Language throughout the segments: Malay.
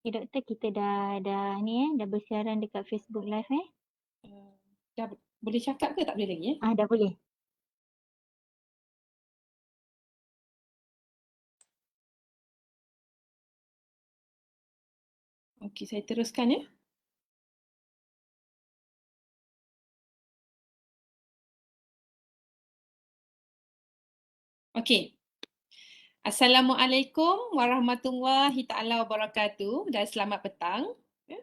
Okay, doktor, kita dah ni dah bersiaran dekat Facebook Live Dah boleh cakap ke tak boleh lagi ya? Dah boleh. Okey, saya teruskan ya. Okey. Assalamualaikum warahmatullahi taala wabarakatuh dan selamat petang. Ya.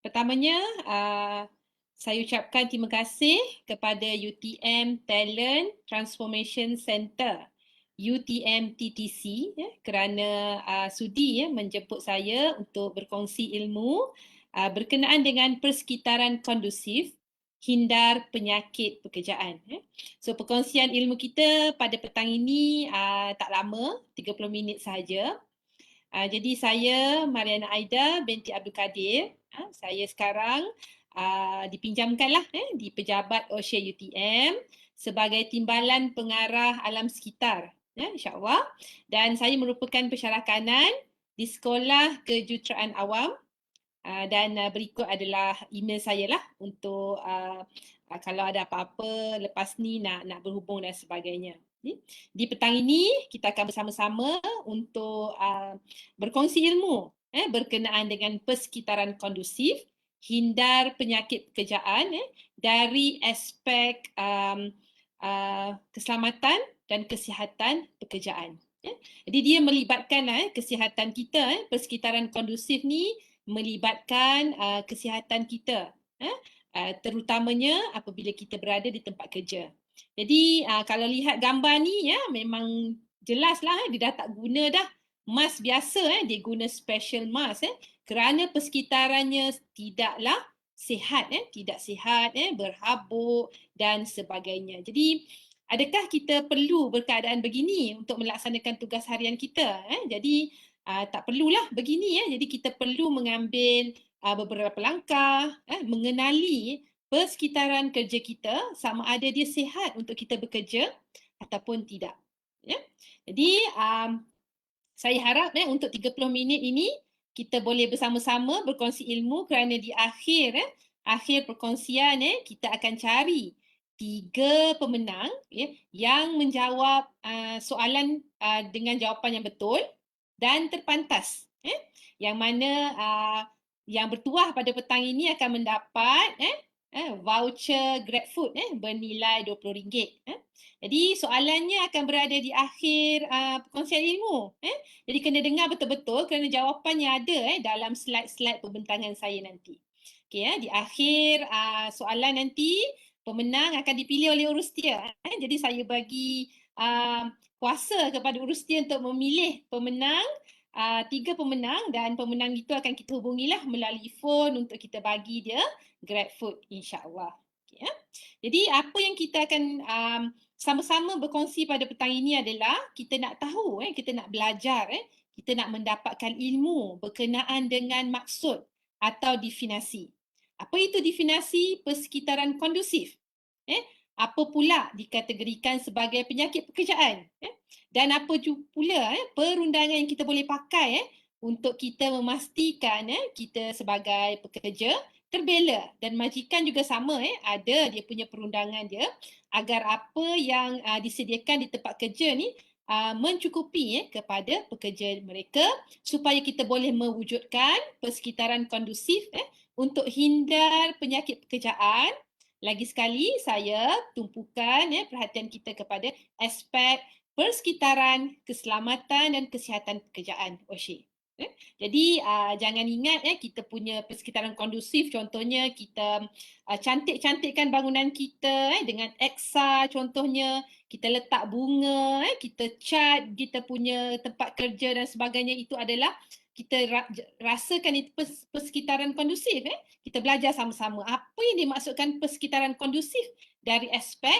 Pertamanya saya ucapkan terima kasih kepada UTM Talent Transformation Center UTM TTC ya, kerana sudi menjemput saya untuk berkongsi ilmu berkenaan dengan persekitaran kondusif hindar penyakit pekerjaan. So perkongsian ilmu kita pada petang ini tak lama, 30 minit sahaja. Jadi saya Mariana Aida binti Abdul Kadir. Saya sekarang dipinjamkanlah di Pejabat OSHA UTM sebagai Timbalan Pengarah Alam Sekitar, insyaAllah. Dan saya merupakan pensyarah kanan di Sekolah Kejuruteraan Awam. Dan berikut adalah email saya lah untuk kalau ada apa-apa lepas ni nak berhubung dan sebagainya. Di petang ini kita akan bersama-sama untuk berkongsi ilmu berkenaan dengan persekitaran kondusif, hindar penyakit pekerjaan dari aspek keselamatan dan kesihatan pekerjaan. Jadi dia melibatkan kesihatan kita, persekitaran kondusif ni melibatkan kesihatan kita, terutamanya apabila kita berada di tempat kerja. Jadi kalau lihat gambar ni memang jelaslah dia dah tak guna dah mask biasa, dia guna special mask kerana persekitarannya tidaklah sihat, tidak sihat, berhabuk dan sebagainya. Jadi adakah kita perlu berkeadaan begini untuk melaksanakan tugas harian kita? Jadi tak perlulah begini jadi kita perlu mengambil beberapa langkah mengenali persekitaran kerja kita sama ada dia sihat untuk kita bekerja ataupun tidak. Jadi saya harap untuk 30 minit ini kita boleh bersama-sama berkongsi ilmu kerana di akhir perkongsian kita akan cari 3 pemenang yang menjawab soalan dengan jawapan yang betul dan terpantas. Yang mana yang bertuah pada petang ini akan mendapat voucher GrabFood bernilai RM20. Jadi soalannya akan berada di akhir perkongsian ilmu. Jadi kena dengar betul-betul kerana jawapannya ada dalam slide-slide pembentangan saya nanti. Okay, di akhir soalan nanti pemenang akan dipilih oleh urus dia. Jadi saya bagi kuasa kepada urus dia untuk memilih pemenang, 3 pemenang, dan pemenang itu akan kita hubungilah melalui phone untuk kita bagi dia GrabFood insya-Allah. Okay, Jadi apa yang kita akan sama-sama berkongsi pada petang ini adalah kita nak tahu, kita nak belajar, kita nak mendapatkan ilmu berkenaan dengan maksud atau definasi. Apa itu definasi persekitaran kondusif? Apa pula dikategorikan sebagai penyakit pekerjaan? Dan apa pula perundangan yang kita boleh pakai untuk kita memastikan kita sebagai pekerja terbela, dan majikan juga sama ada dia punya perundangan dia agar apa yang disediakan di tempat kerja ni mencukupi kepada pekerja mereka supaya kita boleh mewujudkan persekitaran kondusif untuk hindar penyakit pekerjaan. Lagi sekali saya tumpukan perhatian kita kepada aspek persekitaran keselamatan dan kesihatan pekerjaan OSHA. Jadi jangan ingat kita punya persekitaran kondusif, contohnya kita cantik-cantikkan bangunan kita dengan eksa, contohnya kita letak bunga, kita cat kita punya tempat kerja dan sebagainya, itu adalah kita rasakan itu persekitaran kondusif. Kita belajar sama-sama apa yang dimaksudkan persekitaran kondusif dari aspek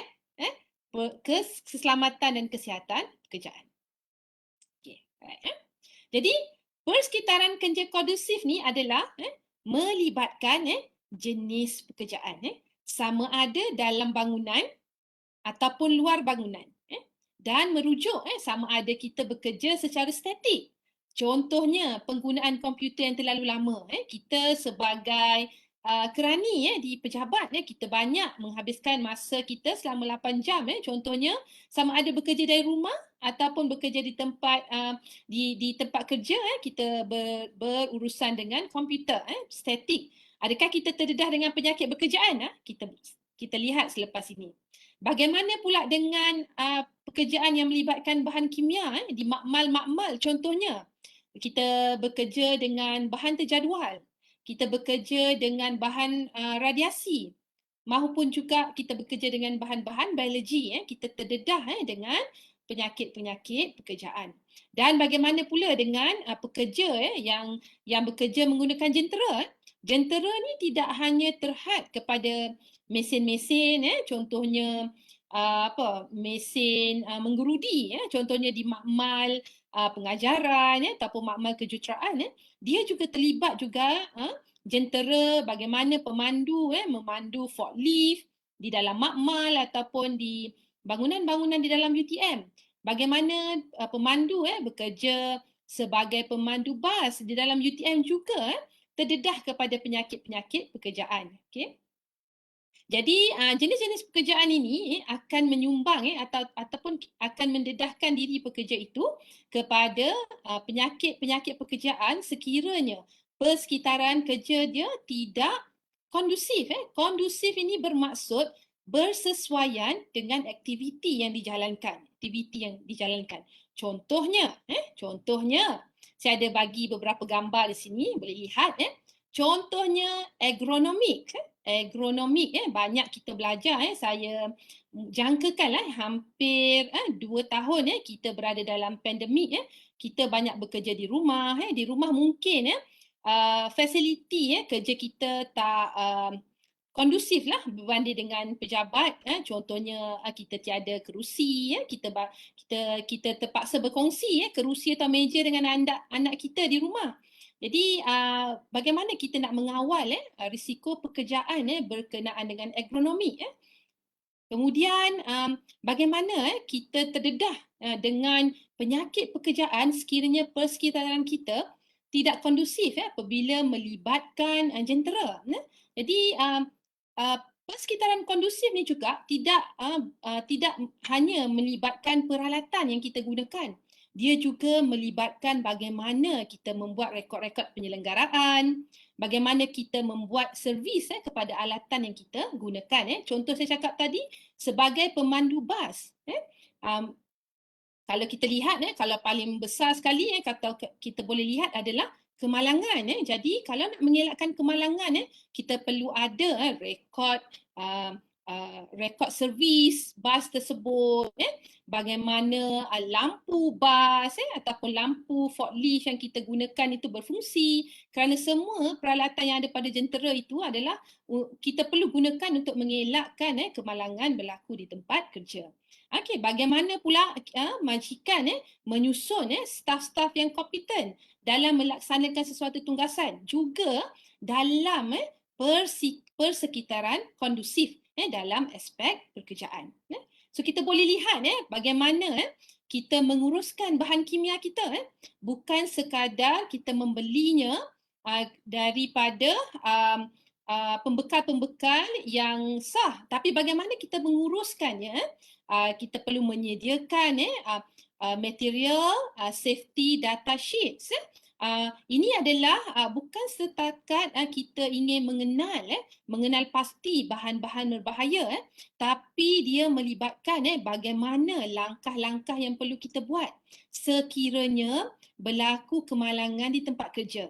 keselamatan dan kesihatan pekerjaan. Okay. Jadi persekitaran kerja kondusif ni adalah melibatkan jenis pekerjaan sama ada dalam bangunan ataupun luar bangunan dan merujuk sama ada kita bekerja secara statik, Contohnya penggunaan komputer yang terlalu lama. Kita sebagai kerani di pejabat, kita banyak menghabiskan masa kita selama 8 jam. Contohnya sama ada bekerja dari rumah ataupun bekerja di tempat di tempat kerja, kita berurusan dengan komputer statik. Adakah kita terdedah dengan penyakit bekerjaan? Kita lihat selepas ini. Bagaimana pula dengan pekerjaan yang melibatkan bahan kimia di makmal-makmal contohnya? Kita bekerja dengan bahan terjadual, kita bekerja dengan bahan radiasi, maupun juga kita bekerja dengan bahan-bahan biologi, kita terdedah dengan penyakit-penyakit pekerjaan. Dan bagaimana pula dengan pekerja yang bekerja menggunakan jentera? Jentera ni tidak hanya terhad kepada mesin-mesin, contohnya mesin menggerudi, contohnya di makmal pengajaran ataupun makmal kejuruteraan, dia juga terlibat juga jentera, bagaimana pemandu memandu forklift di dalam makmal ataupun di bangunan-bangunan di dalam UTM. Bagaimana pemandu bekerja sebagai pemandu bas di dalam UTM juga terdedah kepada penyakit-penyakit pekerjaan. Okey. Jadi jenis-jenis pekerjaan ini akan menyumbang ataupun akan mendedahkan diri pekerja itu kepada penyakit-penyakit pekerjaan sekiranya persekitaran kerja dia tidak kondusif. Kondusif ini bermaksud bersesuaian dengan aktiviti yang dijalankan. Contohnya, saya ada bagi beberapa gambar di sini, boleh lihat. Contohnya agronomik. Agronomik banyak kita belajar. Saya jangkakanlah hampir 2 tahun kita berada dalam pandemik. Kita banyak bekerja di rumah. Di rumah mungkin fasiliti kerja kita tak kondusif lah berbanding dengan pejabat. Contohnya kita tiada kerusi, kita terpaksa berkongsi kerusi atau meja dengan anak kita di rumah. Jadi bagaimana kita nak mengawal risiko pekerjaan berkenaan dengan agronomi. Kemudian bagaimana kita terdedah dengan penyakit pekerjaan sekiranya persekitaran kita tidak kondusif apabila melibatkan jentera. Jadi persekitaran kondusif ni juga tidak hanya melibatkan peralatan yang kita gunakan. Dia juga melibatkan bagaimana kita membuat rekod-rekod penyelenggaraan, bagaimana kita membuat servis kepada alatan yang kita gunakan. Contoh saya cakap tadi, sebagai pemandu bas. Kalau kita lihat, kalau paling besar sekali kata kita boleh lihat adalah kemalangan. Jadi kalau nak mengelakkan kemalangan, kita perlu ada rekod servis bas tersebut, bagaimana lampu bas ataupun lampu forklift yang kita gunakan itu berfungsi, kerana semua peralatan yang ada pada jentera itu adalah kita perlu gunakan untuk mengelakkan kemalangan berlaku di tempat kerja. Okey, bagaimana pula majikan menyusun staf-staf yang kompeten dalam melaksanakan sesuatu tugasan, juga dalam persekitaran kondusif dalam aspek pekerjaan. So kita boleh lihat bagaimana kita menguruskan bahan kimia kita, bukan sekadar kita membelinya daripada pembekal-pembekal yang sah, tapi bagaimana kita menguruskannya. Kita perlu menyediakan material safety data sheets. Ini adalah bukan setakat kita ingin mengenal pasti bahan-bahan berbahaya, tapi dia melibatkan bagaimana langkah-langkah yang perlu kita buat sekiranya berlaku kemalangan di tempat kerja.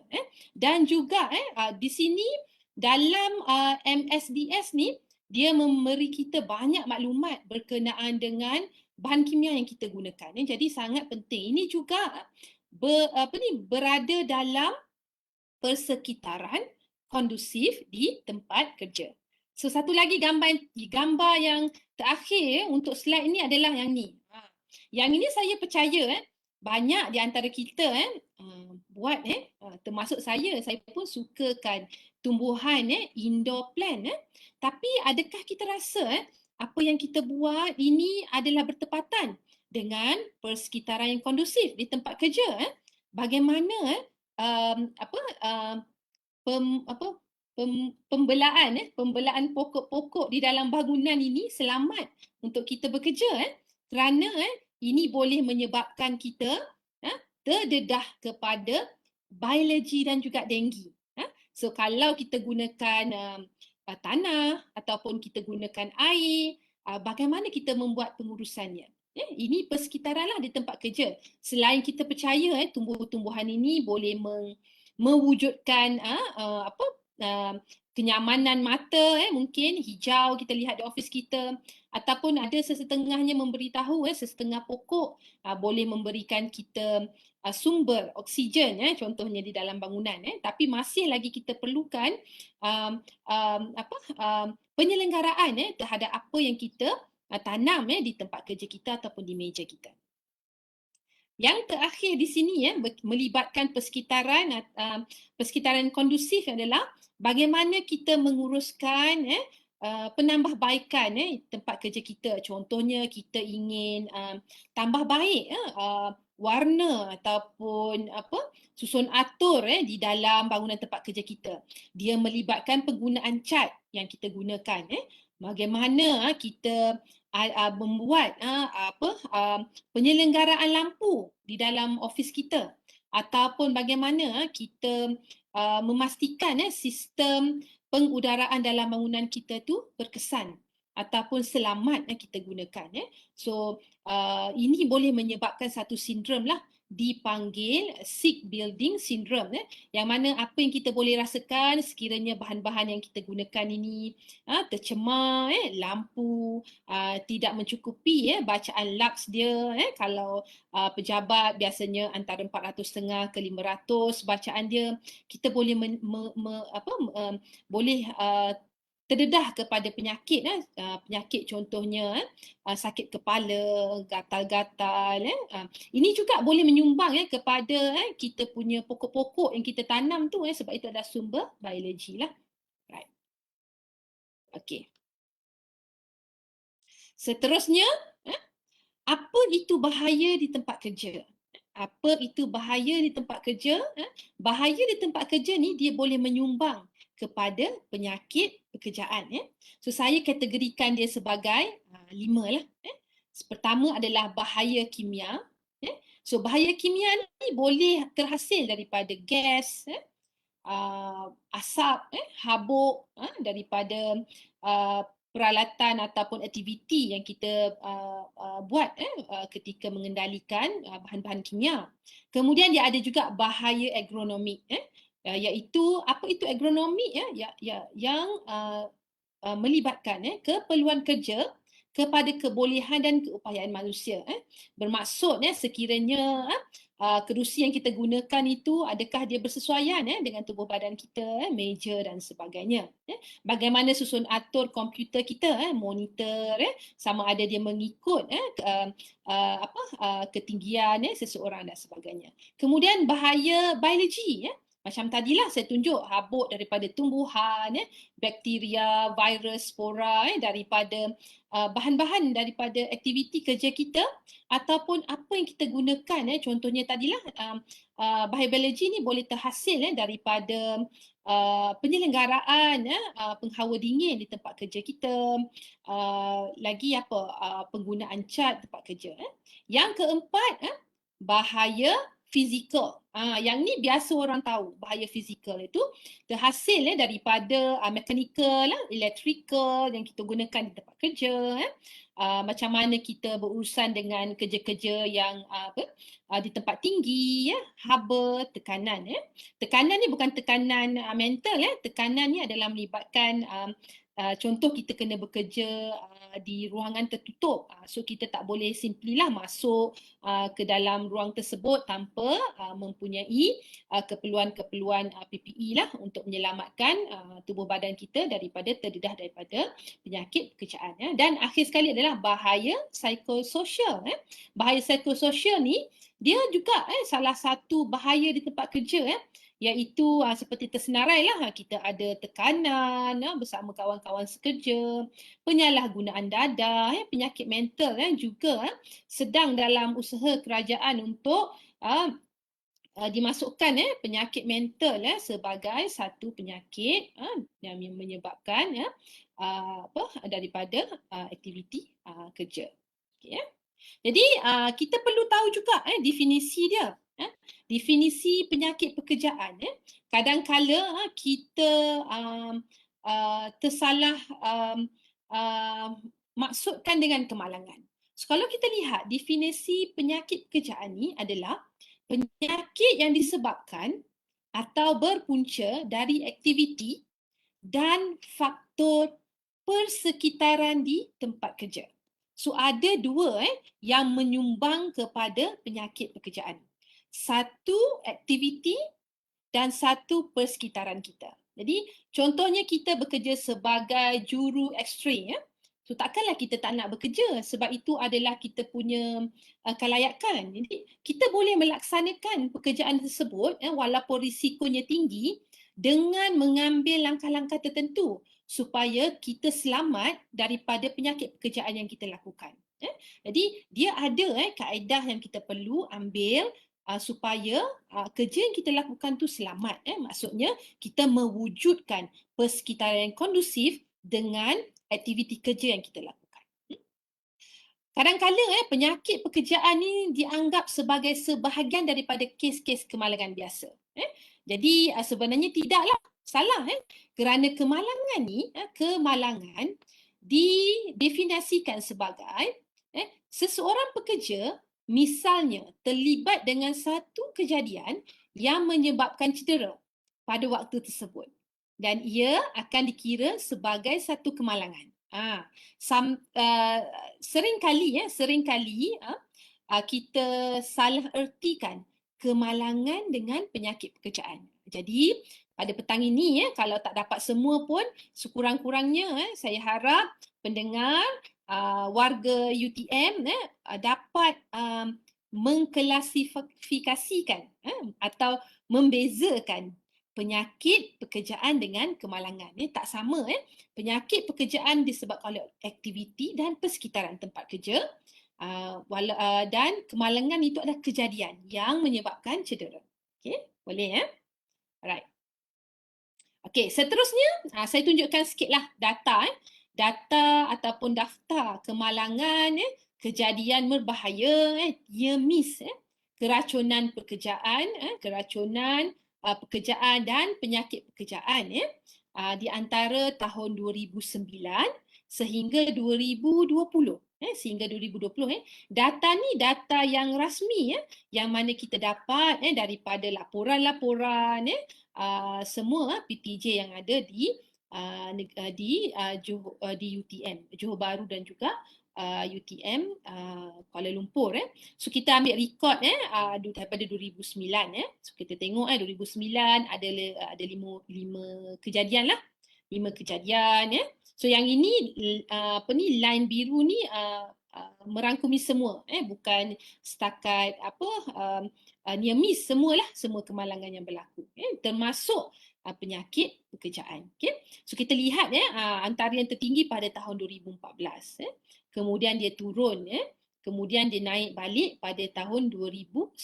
Dan juga di sini dalam MSDS ni, dia memberi kita banyak maklumat berkenaan dengan bahan kimia yang kita gunakan. Jadi sangat penting. Ini juga berada dalam persekitaran kondusif di tempat kerja. So satu lagi gambar yang terakhir untuk slide ini adalah yang ni. Yang ini saya percaya banyak di antara kita buat, termasuk saya pun sukakan tumbuhan indoor plant. Tapi adakah kita rasa apa yang kita buat ini adalah bertepatan dengan persekitaran yang kondusif di tempat kerja? bagaimana apa pembelaan pokok-pokok di dalam bangunan ini selamat untuk kita bekerja kerana ini boleh menyebabkan kita terdedah kepada biologi dan juga denggi. So kalau kita gunakan tanah ataupun kita gunakan air, bagaimana kita membuat pengurusannya? Ini persekitaran lah di tempat kerja. Selain kita percaya tumbuh-tumbuhan ini boleh mewujudkan kenyamanan mata, mungkin hijau kita lihat di office kita, ataupun ada sesetengahnya memberitahu sesetengah pokok boleh memberikan kita sumber oksigen contohnya di dalam bangunan, tapi masih lagi kita perlukan penyelenggaraan terhadap apa yang kita tanam di tempat kerja kita ataupun di meja kita. Yang terakhir di sini melibatkan persekitaran kondusif adalah bagaimana kita menguruskan penambahbaikan tempat kerja kita. Contohnya kita ingin tambah baik warna ataupun susun atur di dalam bangunan tempat kerja kita. Dia melibatkan penggunaan cat yang kita gunakan. Bagaimana kita membuat penyelenggaraan lampu di dalam office kita, ataupun bagaimana kita memastikan sistem pengudaraan dalam bangunan kita tu berkesan ataupun selamat kita gunakan. So ini boleh menyebabkan satu sindrom lah dipanggil sick building syndrome, yang mana apa yang kita boleh rasakan sekiranya bahan-bahan yang kita gunakan ini tercemar, lampu tidak mencukupi bacaan lux dia, kalau pejabat biasanya antara 450 ke 500 bacaan dia, kita boleh boleh terdedah kepada penyakit, penyakit contohnya sakit kepala, gatal-gatal. Ini juga boleh menyumbang kepada kita punya pokok-pokok yang kita tanam tu, sebab itu adalah sumber biologi lah. Right. Okay. Seterusnya, apa itu bahaya di tempat kerja? Apa itu bahaya di tempat kerja? Bahaya di tempat kerja ni dia boleh menyumbang kepada penyakit pekerjaan. So saya kategorikan dia sebagai 5 lah. Pertama adalah bahaya kimia. So bahaya kimia ni boleh terhasil daripada gas, asap, habuk daripada peralatan ataupun aktiviti yang kita buat ketika mengendalikan bahan-bahan kimia. Kemudian dia ada juga bahaya agronomik, iaitu apa itu agronomik yang melibatkan keperluan kerja kepada kebolehan dan keupayaan manusia. Bermaksud sekiranya kerusi yang kita gunakan itu adakah dia bersesuaian dengan tubuh badan kita, meja dan sebagainya. Bagaimana susun atur komputer kita, monitor, sama ada dia mengikut ketinggian seseorang dan sebagainya. Kemudian bahaya biologi, macam tadilah saya tunjuk habuk daripada tumbuhan, bakteria, virus, spora, daripada bahan-bahan daripada aktiviti kerja kita, ataupun apa yang kita gunakan. Contohnya tadilah bahaya biologi ni boleh terhasil daripada penyelenggaraan penghawa dingin di tempat kerja kita, lagi penggunaan cat tempat kerja. Yang keempat, bahaya fizikal. Yang ni biasa orang tahu. Bahaya fizikal itu terhasil daripada mechanical, electrical yang kita gunakan di tempat kerja. Macam mana kita berurusan dengan kerja-kerja yang di tempat tinggi, haba, tekanan. Tekanan ni bukan tekanan mental, tekanan ni adalah melibatkan contoh kita kena bekerja di ruangan tertutup. So kita tak boleh simply lah masuk ke dalam ruang tersebut tanpa mempunyai keperluan-keperluan PPE lah untuk menyelamatkan tubuh badan kita daripada terdedah daripada penyakit pekerjaan. Dan akhir sekali adalah bahaya psikososial. Bahaya psikososial ni dia juga salah satu bahaya di tempat kerja, iaitu seperti tersenarai lah, kita ada tekanan bersama kawan-kawan sekerja, penyalahgunaan dadah, penyakit mental juga sedang dalam usaha kerajaan untuk dimasukkan penyakit mental sebagai satu penyakit yang menyebabkan daripada aktiviti kerja. Okay, Jadi kita perlu tahu juga definisi dia. Definisi penyakit pekerjaan. Kadang-kala kita tersalah maksudkan dengan kemalangan. So, kalau kita lihat definisi penyakit pekerjaan ni adalah penyakit yang disebabkan atau berpunca dari aktiviti dan faktor persekitaran di tempat kerja. So ada dua yang menyumbang kepada penyakit pekerjaan. Satu aktiviti dan satu persekitaran kita. Jadi contohnya kita bekerja sebagai juru X-ray So takkanlah kita tak nak bekerja sebab itu adalah kita punya kelayakan. Jadi kita boleh melaksanakan pekerjaan tersebut walaupun risikonya tinggi dengan mengambil langkah-langkah tertentu supaya kita selamat daripada penyakit pekerjaan yang kita lakukan. Jadi dia ada kaedah yang kita perlu ambil supaya kerja yang kita lakukan tu selamat. Maksudnya kita mewujudkan persekitaran yang kondusif dengan aktiviti kerja yang kita lakukan. Kadang-kala penyakit pekerjaan ni dianggap sebagai sebahagian daripada kes-kes kemalangan biasa. Jadi sebenarnya tidaklah, salah. Kerana kemalangan ni, kemalangan didefinisikan sebagai seseorang pekerja misalnya terlibat dengan satu kejadian yang menyebabkan cedera pada waktu tersebut. Dan ia akan dikira sebagai satu kemalangan. Seringkali kita salah ertikan kemalangan dengan penyakit pekerjaan. Jadi pada petang ini kalau tak dapat semua pun sekurang-kurangnya saya harap pendengar warga UTM dapat mengklasifikasikan atau membezakan penyakit pekerjaan dengan kemalangan. Tak sama. Penyakit pekerjaan disebabkan oleh aktiviti dan persekitaran tempat kerja dan kemalangan itu adalah kejadian yang menyebabkan cedera. Okey, boleh Alright. Okey, seterusnya saya tunjukkan sikitlah data data ataupun daftar kemalangan kejadian berbahaya near miss keracunan pekerjaan pekerjaan dan penyakit pekerjaan di antara tahun 2009 sehingga 2020 sehingga 2020 data ni data yang rasmi yang mana kita dapat daripada laporan-laporan semua PTJ yang ada di UTM Johor Bahru dan juga UTM Kuala Lumpur So kita ambil rekod daripada 2009 So kita tengok 2009 ada 5 kejadian lah. 5 kejadian So yang ini line biru ni merangkumi semua bukan setakat near miss semualah semua kemalangan yang berlaku termasuk penyakit pekerjaan. So kita lihat antara yang tertinggi pada tahun 2014 kemudian dia turun kemudian dia naik balik pada tahun 2019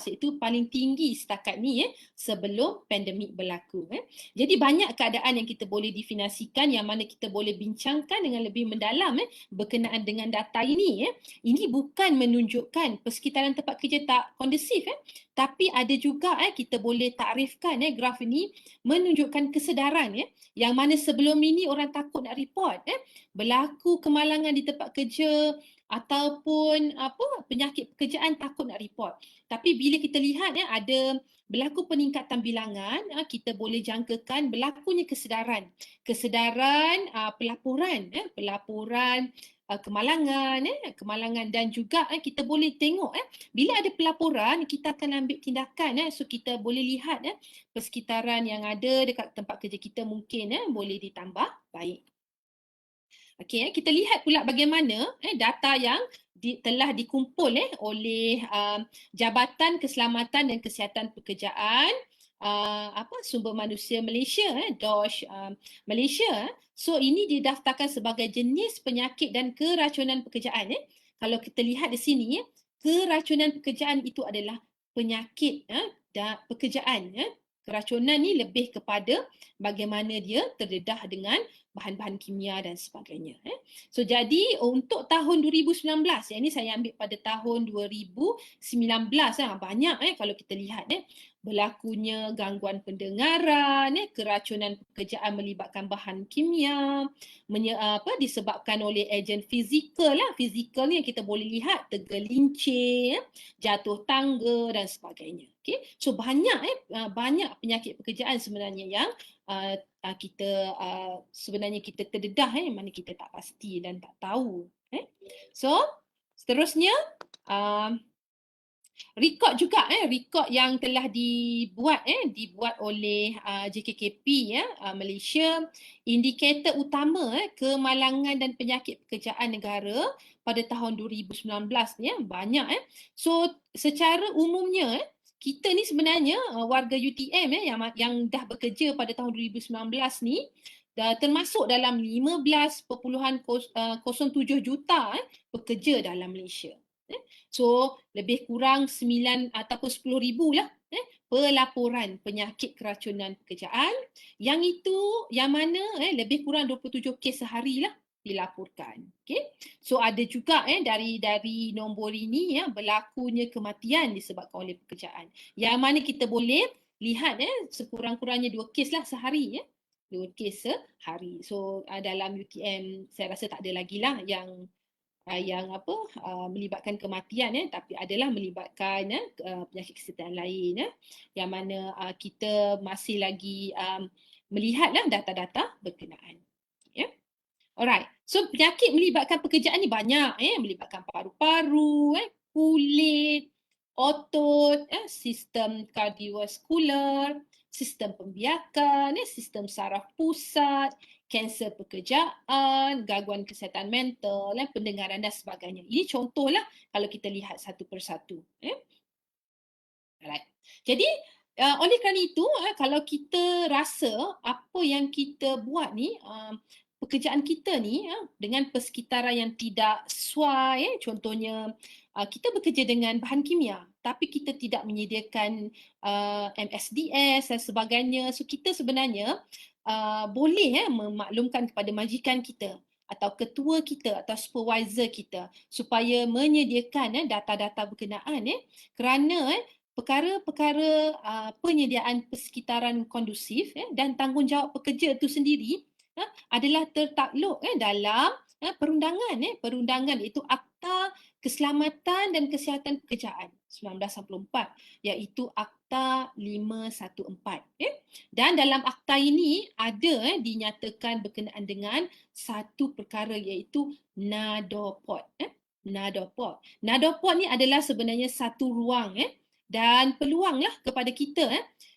iaitu paling tinggi setakat ni sebelum pandemik berlaku Jadi banyak keadaan yang kita boleh definisikan yang mana kita boleh bincangkan dengan lebih mendalam berkenaan dengan data ini Ini bukan menunjukkan persekitaran tempat kerja tak kondusif tapi ada juga kita boleh takrifkan graf ini menunjukkan kesedaran yang mana sebelum ini orang takut nak report berlaku kemalangan di tempat kerja ataupun penyakit pekerjaan takut nak report. Tapi bila kita lihat ada berlaku peningkatan bilangan, kita boleh jangkakan berlakunya kesedaran pelaporan kemalangan dan juga kita boleh tengok bila ada pelaporan kita akan ambil tindakan so kita boleh lihat persekitaran yang ada dekat tempat kerja kita mungkin boleh ditambah baik. Okey, kita lihat pula bagaimana data yang telah dikumpul oleh Jabatan Keselamatan dan Kesihatan Pekerjaan Sumber Manusia Malaysia DOSH Malaysia. So ini didaftarkan sebagai jenis penyakit dan keracunan pekerjaan Kalau kita lihat di sini keracunan pekerjaan itu adalah penyakit dan pekerjaan. Keracunan ni lebih kepada bagaimana dia terdedah dengan bahan-bahan kimia dan sebagainya. So jadi untuk tahun 2019, yang ini saya ambil pada tahun 2019, banyak kalau kita lihat berlakunya gangguan pendengaran, keracunan pekerjaan melibatkan bahan kimia, disebabkan oleh ejen fizikal lah. Fizikal ni yang kita boleh lihat, tergelincir, jatuh tangga dan sebagainya. Okay? So banyak banyak penyakit pekerjaan sebenarnya yang kita sebenarnya kita terdedah, mana kita tak pasti dan tak tahu. So seterusnya rekod juga rekod yang telah dibuat oleh JKKP Malaysia, indikator utama kemalangan dan penyakit pekerjaan negara pada tahun 2019 ni banyak So secara umumnya kita ni sebenarnya warga UTM yang dah bekerja pada tahun 2019 ni termasuk dalam 15.07 juta pekerja dalam Malaysia. So lebih kurang 9 ataupun 10,000 lah pelaporan penyakit keracunan pekerjaan, yang mana lebih kurang 27 kes sehari lah dilaporkan. Okay? So ada juga dari nombor ini berlakunya kematian disebabkan oleh pekerjaan, yang mana kita boleh lihat sekurang-kurangnya 2 kes lah sehari 2 kes sehari. So dalam UTM saya rasa tak ada lagi lah yang melibatkan kematian tapi adalah melibatkan penyakit kesihatan lain yang mana kita masih lagi melihatlah data-data berkenaan. Alright. So penyakit melibatkan pekerjaan ni banyak melibatkan paru-paru, kulit, otot, sistem kardiovaskular, sistem pembiakan, sistem saraf pusat, kanser pekerjaan, gangguan kesihatan mental, pendengaran dan sebagainya. Ini contohlah kalau kita lihat satu persatu. Alright. Jadi oleh kerana itu kalau kita rasa apa yang kita buat ni, pekerjaan kita ni dengan persekitaran yang tidak sesuai, contohnya kita bekerja dengan bahan kimia tapi kita tidak menyediakan MSDS dan sebagainya. So kita sebenarnya boleh memaklumkan kepada majikan kita atau ketua kita atau supervisor kita supaya menyediakan data-data berkenaan kerana perkara-perkara penyediaan persekitaran kondusif dan tanggungjawab pekerja itu sendiri adalah tertakluk dalam perundangan iaitu Akta Keselamatan dan Kesihatan Pekerjaan 1994, iaitu Akta 514. Dan dalam akta ini ada dinyatakan berkenaan dengan satu perkara iaitu nadopod. Nadopod ni adalah sebenarnya satu ruang dan peluanglah kepada kita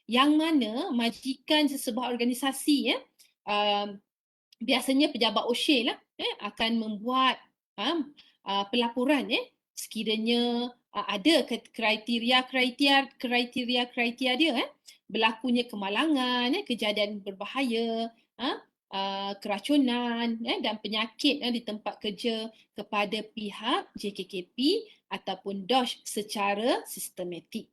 yang mana majikan sesebuah organisasi biasanya pejabat OSHA lah akan membuat pelaporan sekiranya ada kriteria dia berlakunya kemalangan, kejadian berbahaya, keracunan dan penyakit di tempat kerja kepada pihak JKKP ataupun DOSH secara sistematik.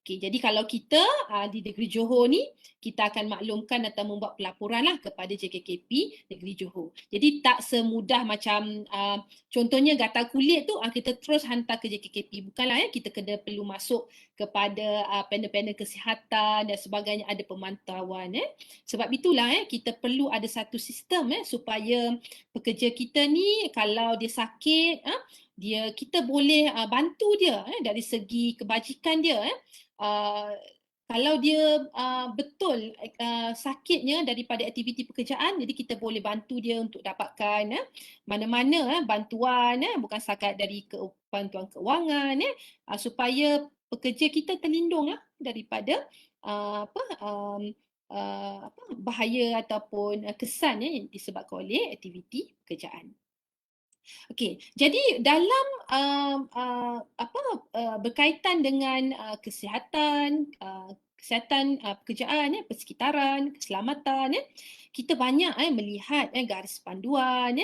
Okay, jadi kalau kita di Negeri Johor ni, kita akan maklumkan atau membuat pelaporan lah kepada JKKP Negeri Johor. Jadi tak semudah macam contohnya gatal kulit tu kita terus hantar ke JKKP. Bukanlah kita kena perlu masuk kepada panel-panel kesihatan dan sebagainya, ada pemantauan. Sebab itulah kita perlu ada satu sistem supaya pekerja kita ni kalau dia sakit, kita boleh bantu dia dari segi kebajikan dia. Kalau dia betul sakitnya daripada aktiviti pekerjaan, jadi kita boleh bantu dia untuk dapatkan mana-mana bantuan, bukan setakat dari bantuan keuangan, supaya pekerja kita terlindung daripada bahaya ataupun kesan yang disebabkan oleh aktiviti pekerjaan. Okey, jadi dalam berkaitan dengan kesihatan, kesihatan pekerjaan, persekitaran, keselamatan, kita banyak melihat garis panduan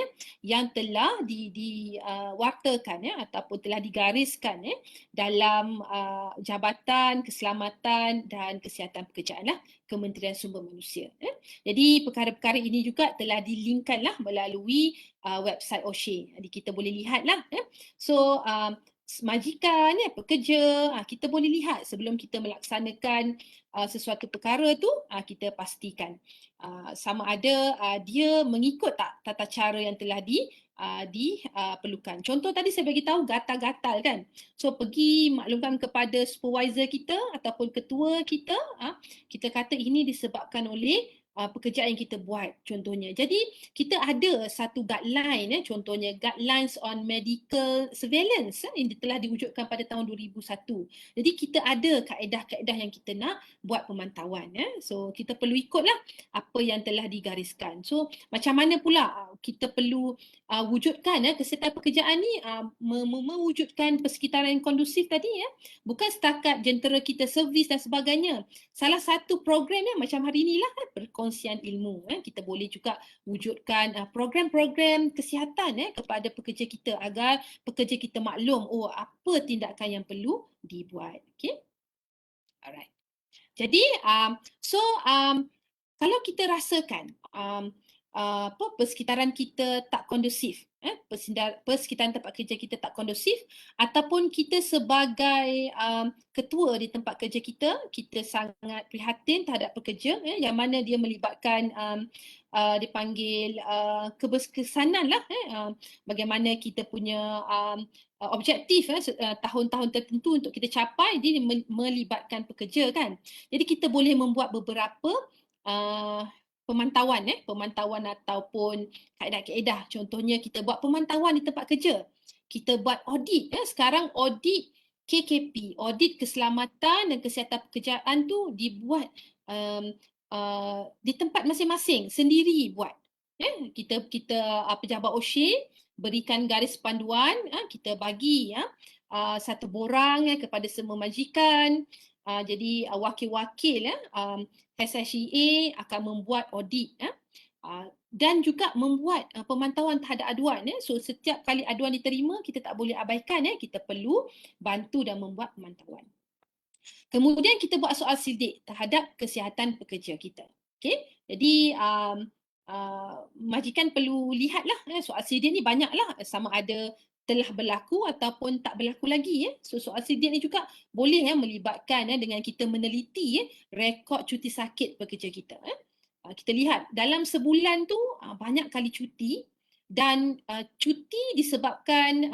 yang telah diwartakan ataupun telah digariskan dalam Jabatan Keselamatan dan Kesihatan Pekerjaan lah, Kementerian Sumber Manusia. Jadi perkara-perkara ini juga telah dilinkkan lah melalui website OSHA. Jadi kita boleh lihat lah. So majikan, pekerja, kita boleh lihat sebelum kita melaksanakan sesuatu perkara tu, kita pastikan sama ada dia mengikut tak tata cara yang telah diperlukan. Contoh tadi saya bagi tahu gatal-gatal kan. So pergi maklumkan kepada supervisor kita ataupun ketua kita, kita kata ini disebabkan oleh pekerjaan yang kita buat contohnya. Jadi kita ada satu guideline contohnya guidelines on medical surveillance yang telah diwujudkan pada tahun 2001. Jadi kita ada kaedah-kaedah yang kita nak buat pemantauan. So kita perlu ikutlah apa yang telah digariskan. So macam mana pula kita perlu wujudkan kesihatan pekerjaan ni, mewujudkan persekitaran yang kondusif tadi bukan setakat jentera kita servis dan sebagainya. Salah satu program macam hari inilah perkongsian ilmu. Kita boleh juga wujudkan program-program kesihatan kepada pekerja kita agar pekerja kita maklum apa tindakan yang perlu dibuat. Okay? Alright. Jadi kalau kita rasakan persekitaran kita tak kondusif, persekitaran tempat kerja kita tak kondusif, ataupun kita sebagai ketua di tempat kerja kita sangat prihatin terhadap pekerja yang mana dia melibatkan dipanggil keberkesanan lah bagaimana kita punya objektif tahun-tahun tertentu untuk kita capai, dia melibatkan pekerja kan. Jadi kita boleh membuat beberapa pemantauan ataupun kaedah-kaedah. Contohnya kita buat pemantauan di tempat kerja. Kita buat audit. Sekarang audit KKP, audit keselamatan dan kesihatan pekerjaan tu dibuat di tempat masing-masing, sendiri buat. Kita pejabat OSHA berikan garis panduan, kita bagi satu borang kepada semua majikan. Jadi wakil-wakil SSEA akan membuat audit dan juga membuat pemantauan terhadap aduan. So setiap kali aduan diterima, kita tak boleh abaikan, kita perlu bantu dan membuat pemantauan. Kemudian kita buat soal sidik terhadap kesihatan pekerja kita. Okay? Jadi majikan perlu lihatlah soal sidik ni banyaklah, sama ada telah berlaku ataupun tak berlaku lagi. So soal sidik ni juga boleh melibatkan dengan kita meneliti rekod cuti sakit pekerja kita. Kita lihat dalam sebulan tu banyak kali cuti dan cuti disebabkan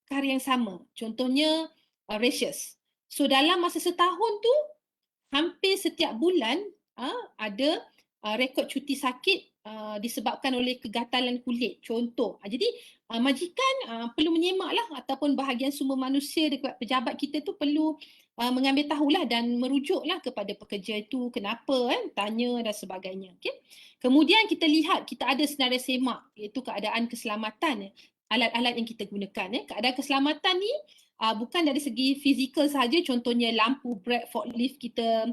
perkara yang sama. Contohnya rashes. So dalam masa setahun tu hampir setiap bulan ada rekod cuti sakit disebabkan oleh kegatalan kulit. Contoh. Jadi majikan perlu menyemaklah ataupun bahagian sumber manusia dekat pejabat kita tu perlu mengambil tahulah dan merujuklah kepada pekerja itu kenapa, tanya dan sebagainya. Okay? Kemudian kita lihat kita ada senarai semak iaitu keadaan keselamatan alat-alat yang kita gunakan. Keadaan keselamatan ni bukan dari segi fizikal sahaja, contohnya lampu brake forklift kita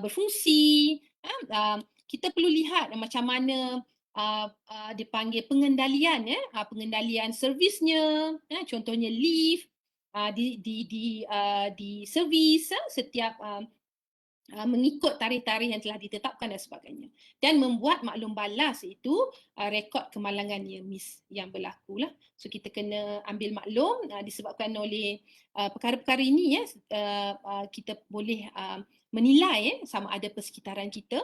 berfungsi. Kita perlu lihat macam mana dipanggil pengendalian pengendalian servisnya, contohnya lift di servis setiap mengikut tarikh-tarikh yang telah ditetapkan dan sebagainya, dan membuat maklum balas itu rekod kemalangan near miss yang berlaku lah. So kita kena ambil maklum disebabkan oleh perkara-perkara ini kita boleh menilai sama ada persekitaran kita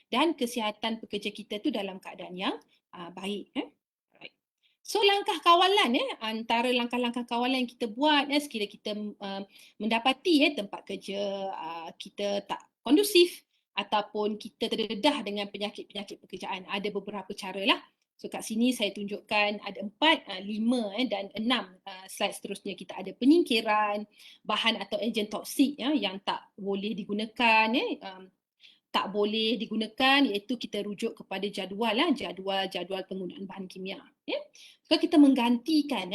dan kesihatan pekerja kita tu dalam keadaan yang baik. So langkah kawalan antara langkah-langkah kawalan yang kita buat sekiranya kita mendapati tempat kerja kita tak kondusif ataupun kita terdedah dengan penyakit-penyakit pekerjaan. Ada beberapa cara lah. So kat sini saya tunjukkan ada 4, 5 dan 6 slide seterusnya. Kita ada penyingkiran bahan atau ejen toksik yang tak boleh digunakan, tak boleh digunakan, iaitu kita rujuk kepada jadual penggunaan bahan kimia. So kita menggantikan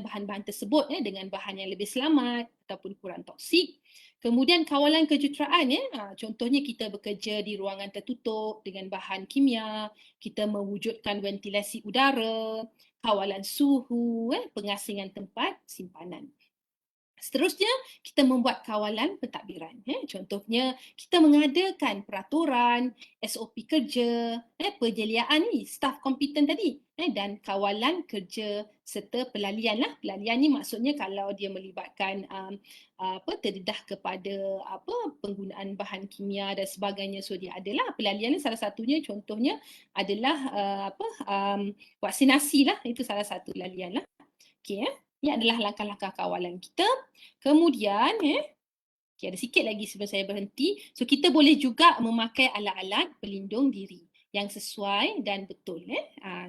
bahan-bahan tersebut dengan bahan yang lebih selamat ataupun kurang toksik. Kemudian kawalan kejuruteraan ya, contohnya kita bekerja di ruangan tertutup dengan bahan kimia, kita mewujudkan ventilasi udara, kawalan suhu, pengasingan tempat simpanan. Seterusnya, kita membuat kawalan pentadbiran. Contohnya, kita mengadakan peraturan, SOP kerja, penyediaan ni, staf kompeten tadi, dan kawalan kerja serta pelalian lah. Pelalian ni maksudnya kalau dia melibatkan terdedah kepada penggunaan bahan kimia dan sebagainya, so dia adalah pelalian ni salah satunya, contohnya adalah vaksinasi lah, itu salah satu pelalian lah. Okey, ini adalah langkah-langkah kawalan kita. Kemudian, okay, ada sikit lagi sebelum saya berhenti. So, kita boleh juga memakai alat-alat pelindung diri yang sesuai dan betul.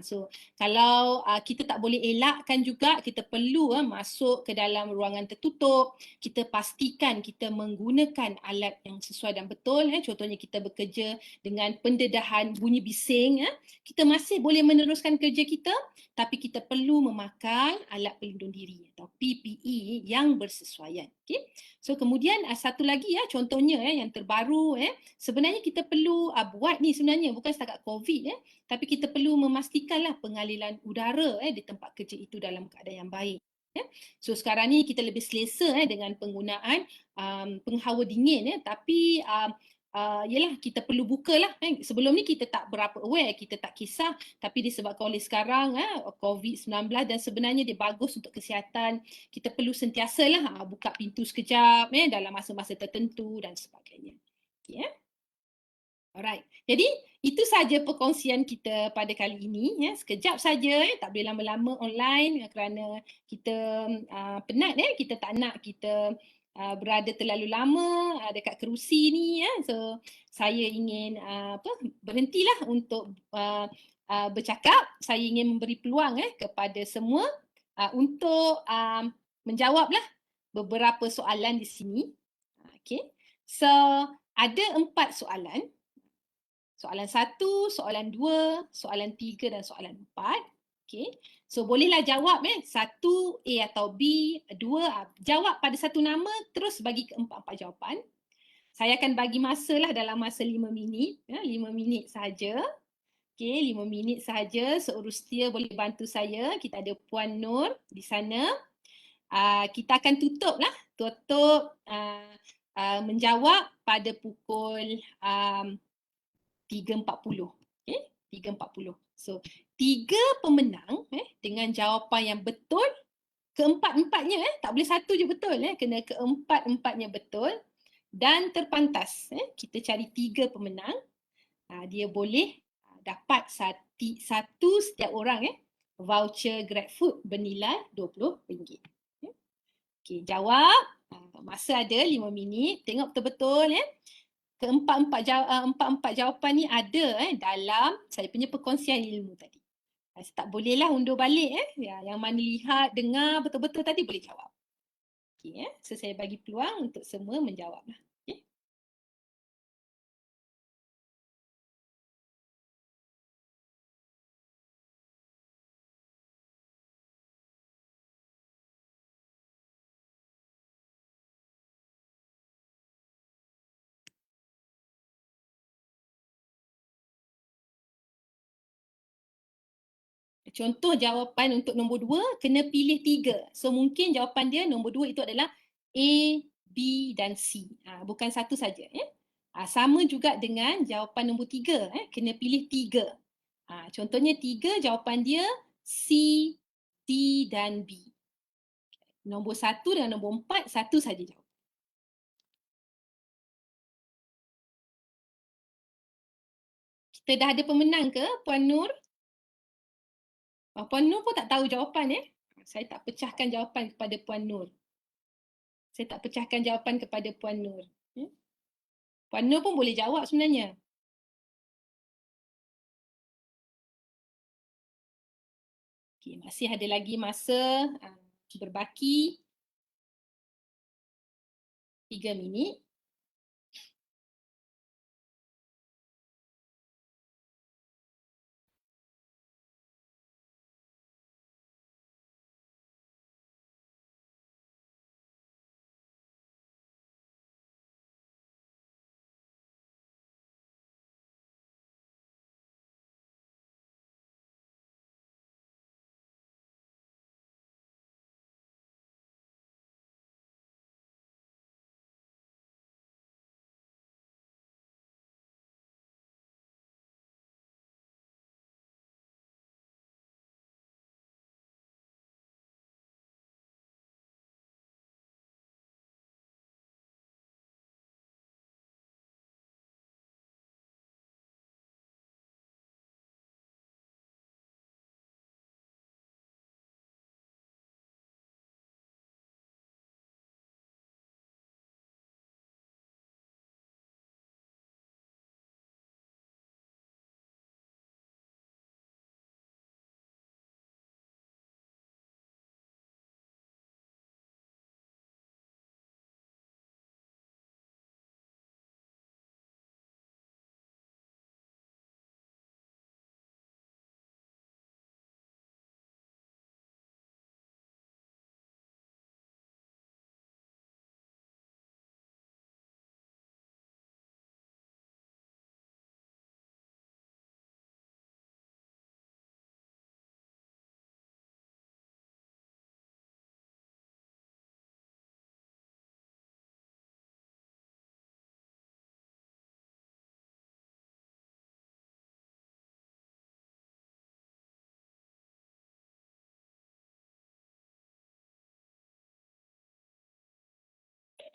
So, kalau kita tak boleh elakkan juga, kita perlu masuk ke dalam ruangan tertutup, kita pastikan kita menggunakan alat yang sesuai dan betul. Contohnya kita bekerja dengan pendedahan bunyi bising, kita masih boleh meneruskan kerja kita, tapi kita perlu memakai alat pelindung diri atau PPE yang bersesuaian. Okay? So kemudian satu lagi contohnya yang terbaru sebenarnya kita perlu buat ni sebenarnya bukan setakat COVID tapi kita perlu memastikanlah pengaliran udara di tempat kerja itu dalam keadaan yang baik. So sekarang ni kita lebih selesa dengan penggunaan penghawa dingin tapi yalah kita perlu bukalah. Sebelum ni kita tak berapa aware, kita tak kisah, tapi disebabkan oleh sekarang COVID-19 dan sebenarnya dia bagus untuk kesihatan, kita perlu sentiasalah buka pintu sekejap dalam masa-masa tertentu dan sebagainya. Okay, Alright. Jadi itu saja perkongsian kita pada kali ini. Sekejap saja, tak boleh lama-lama online kerana kita penat. Kita tak nak kita berada terlalu lama dekat kerusi ni. So saya ingin berhentilah untuk bercakap. Saya ingin memberi peluang kepada semua untuk menjawablah beberapa soalan di sini. Okay. So ada 4 soalan. Soalan 1, soalan 2, soalan 3 dan soalan 4. Okay. So bolehlah jawab 1 A atau B, 2 jawab pada satu nama terus bagi ke 4 jawapan. Saya akan bagi masa lah dalam masa 5 minit. 5 minit sahaja. Okay, 5 minit sahaja. Seurus setia boleh bantu saya. Kita ada Puan Nur di sana. Kita akan tutup lah. Tutup menjawab pada pukul 3.40. Okay? 3.40. So, 3 pemenang dengan jawapan yang betul, keempat-empatnya tak boleh satu je betul, kena keempat-empatnya betul dan terpantas. Kita cari 3 pemenang. Dia boleh dapat satu setiap orang voucher GrabFood bernilai RM20. Okay, jawab. Masa ada 5 minit. Tengok betul-betul keempat-empat jawapan ni ada dalam saya punya perkongsian ilmu tadi. Tak bolehlah undur balik yang mana lihat, dengar betul-betul tadi boleh jawab. Okay, so saya bagi peluang untuk semua menjawablah. Okay. Contoh jawapan untuk nombor 2, kena pilih 3. So mungkin jawapan dia nombor 2 itu adalah A, B dan C. Bukan satu saja. Sama juga dengan jawapan nombor 3. Kena pilih 3. Contohnya 3 jawapan dia C, D dan B. Nombor 1 dan nombor 4, satu saja jawab. Kita dah ada pemenang ke, Puan Nur? Puan Nur pun tak tahu jawapan Saya tak pecahkan jawapan kepada Puan Nur. Saya tak pecahkan jawapan kepada Puan Nur. Puan Nur pun boleh jawab sebenarnya. Okay, masih ada lagi masa berbaki 3 minit.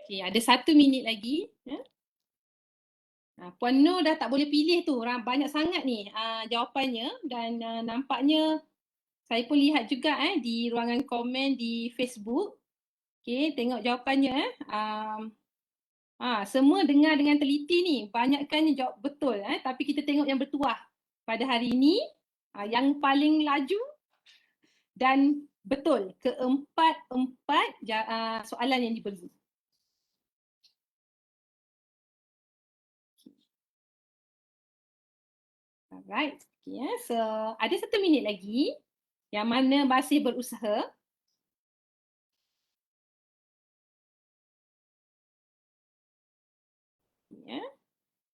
Okey, ada 1 minit lagi. Puan Nur dah tak boleh pilih tu. Banyak sangat ni jawapannya dan nampaknya saya pun lihat juga di ruangan komen di Facebook. Okey, tengok jawapannya. Semua dengar dengan teliti ni. Banyakkannya jawab betul. Tapi kita tengok yang bertuah pada hari ini. Yang paling laju dan betul. Keempat-empat soalan yang diberi. Alright. Okay, so ada 1 minit lagi yang mana masih berusaha.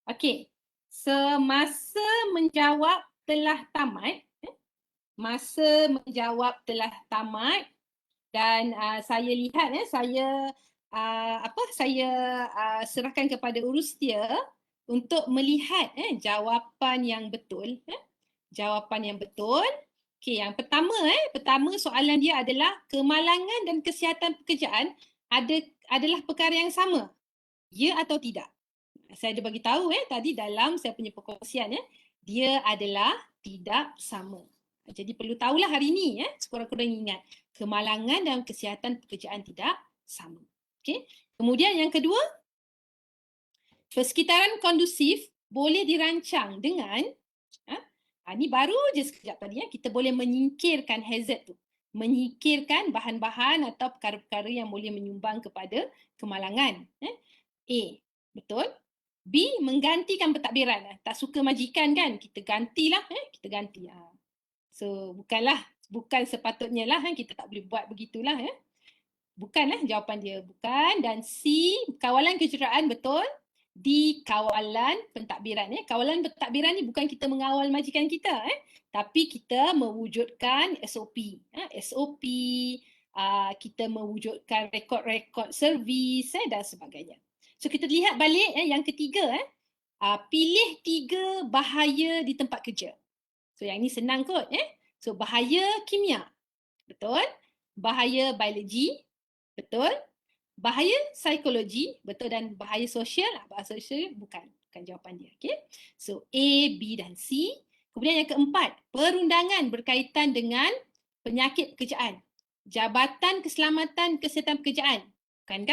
Okey. Semasa menjawab telah tamat. Masa menjawab telah tamat dan saya lihat saya serahkan kepada urustia untuk melihat jawapan yang betul. Jawapan yang betul. Okey, yang pertama soalan dia adalah kemalangan dan kesihatan pekerjaan adalah perkara yang sama. Ya atau tidak? Saya ada bagi tahu tadi dalam saya punya perkongsian dia adalah tidak sama. Jadi perlu tahulah hari ini sekurang-kurangnya ingat kemalangan dan kesihatan pekerjaan tidak sama. Okey. Kemudian yang kedua, persekitaran kondusif boleh dirancang dengan ini baru je sekejap tadi kita boleh menyingkirkan hazard tu. Menyingkirkan bahan-bahan atau perkara-perkara yang boleh menyumbang kepada kemalangan. A, betul? B, menggantikan pentadbiran. Tak suka majikan kan? Kita gantilah. Kita ganti. So, bukan sepatutnya lah kita tak boleh buat begitulah. Bukanlah jawapan dia. Bukan. Dan C, kawalan kejuruteraan, betul? D, kawalan pentadbiran. Kawalan pentadbiran ni bukan kita mengawal majikan kita. Tapi kita mewujudkan SOP. SOP, kita mewujudkan rekod-rekod servis dan sebagainya. So kita lihat balik yang ketiga. Pilih 3 bahaya di tempat kerja. So yang ni senang kot. So bahaya kimia. Betul? Bahaya biologi. Betul? Bahaya psikologi, betul, dan bahaya sosial, bahasa sosial bukan jawapan dia. Okay? So A, B dan C. Kemudian yang keempat, perundangan berkaitan dengan penyakit pekerjaan. Jabatan Keselamatan Kesihatan Pekerjaan. Kan?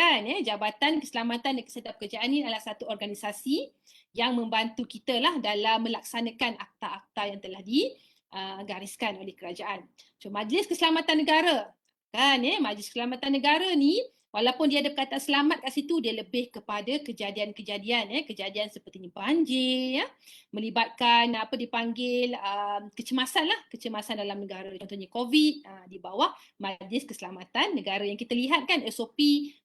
Jabatan Keselamatan dan Kesihatan Pekerjaan ini adalah satu organisasi yang membantu kita lah dalam melaksanakan akta-akta yang telah digariskan oleh kerajaan. So Majlis Keselamatan Negara. Kan? Majlis Keselamatan Negara ni walaupun dia ada perkataan selamat kat situ, dia lebih kepada kejadian-kejadian, kejadian seperti banjir, melibatkan apa dipanggil kecemasan lah, kecemasan dalam negara. Contohnya COVID di bawah Majlis Keselamatan Negara yang kita lihat kan SOP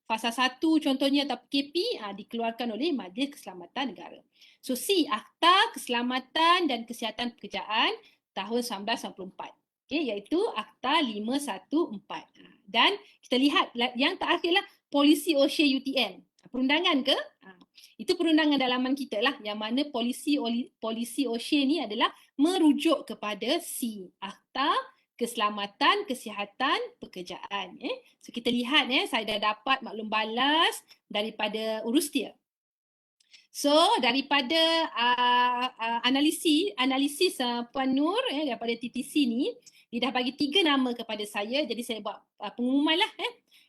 fasa 1 contohnya atau PKP dikeluarkan oleh Majlis Keselamatan Negara. So C, Akta Keselamatan dan Kesihatan Pekerjaan tahun 1994. Okay, iaitu Akta 514. Dan kita lihat yang terakhirlah polisi OSHA UTM. Perundangan ke? Itu perundangan dalaman kita lah, yang mana polisi OSHA ni adalah merujuk kepada C, Akta Keselamatan Kesihatan Pekerjaan. So kita lihat saya dah dapat maklum balas daripada urustia. So daripada analisis Puan Nur daripada TTC ni, dia dah bagi 3 nama kepada saya, jadi saya buat pengumuman lah.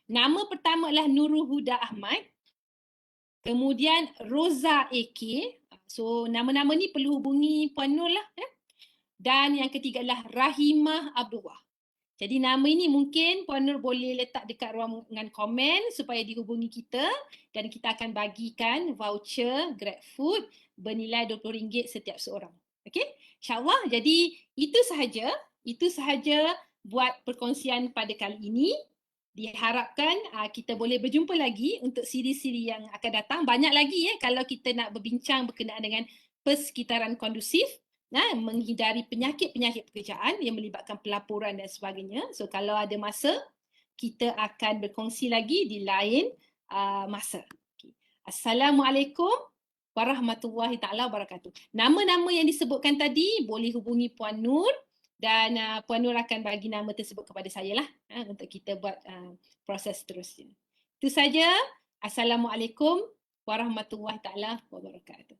Nama pertama adalah Nurul Huda Ahmad, kemudian Roza AK. So nama-nama ni perlu hubungi Puan Nur lah. Dan yang ketiga adalah Rahimah Abdullah. Jadi nama ini mungkin Puan Nur boleh letak dekat ruangan komen supaya dihubungi kita dan kita akan bagikan voucher GrabFood bernilai RM20 setiap seorang. Okey? InsyaAllah. Jadi itu sahaja buat perkongsian pada kali ini. Diharapkan kita boleh berjumpa lagi untuk siri-siri yang akan datang. Banyak lagi kalau kita nak berbincang berkenaan dengan persekitaran kondusif. Menghindari penyakit-penyakit pekerjaan yang melibatkan pelaporan dan sebagainya. So kalau ada masa, kita akan berkongsi lagi di lain masa. Okay. Assalamualaikum warahmatullahi taala wabarakatuh. Nama-nama yang disebutkan tadi boleh hubungi Puan Nur dan Puan Nur akan bagi nama tersebut kepada saya lah untuk kita buat proses seterusnya. Itu saja. Assalamualaikum warahmatullahi taala wabarakatuh.